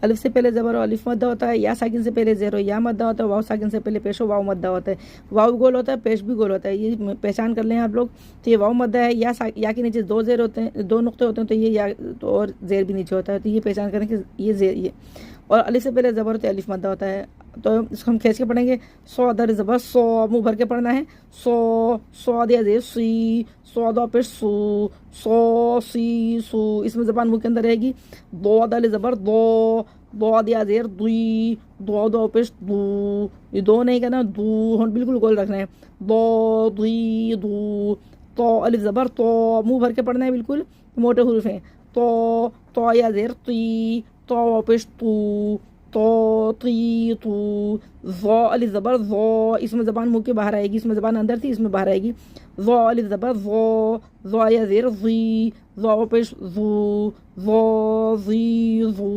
अलिफ से पहले ज़बर अलिफ मद्दा होता है, या साकिन से पहले ज़ेर या मद्दा होता है, वाव साकिन से पहले पेश वाव मद्दा होता है। वाव गोल होता है, पेश भी गोल होता है, ये पहचान कर लें आप लोग। तो ये वाव मद्दा है, या के नीचे दो ज़ेर होते हैं, दो नुक्ते होते हैं, तो ये या तो और ज़ेर भी नीचे होता है, तो ये पहचान करें कि ये ज़ेर ये। और अलिफ से पहले ज़बर होता है, अलिफ मद्दा होता है, तो इसको हम खींच के पढ़ेंगे। सौ दर ज़बर सौ, मुँह भर के पढ़ना है। सौ दिया ज़ेर सी, सौ दो पेश सू, सौ सी सू, इसमें ज़बान मुँह के अंदर रहेगी। दो दल ज़बर दो दिया ज़ेर दुई, दो पेश दू, ये दो नहीं करना, दू हम बिल्कुल गोल रखना है। दो दुई दू। तो अलिफ ज़बर तो, मुँह भर के पढ़ना है, बिल्कुल मोटे हुरूफ हैं। तो या ज़ेर तुई, तो पेश तू, तो ती तू। ज़ो अलिफ ज़बर ज़ो, इसमें ज़बान मुँह के बाहर आएगी, इसमें ज़बान अंदर थी, इसमें बाहर आएगी। ज़ो अलिफ ज़बर ज़ो या ज़ेर ज़ी, ज़ो पेश ज़ू, ज़ो ज़ी ज़ू।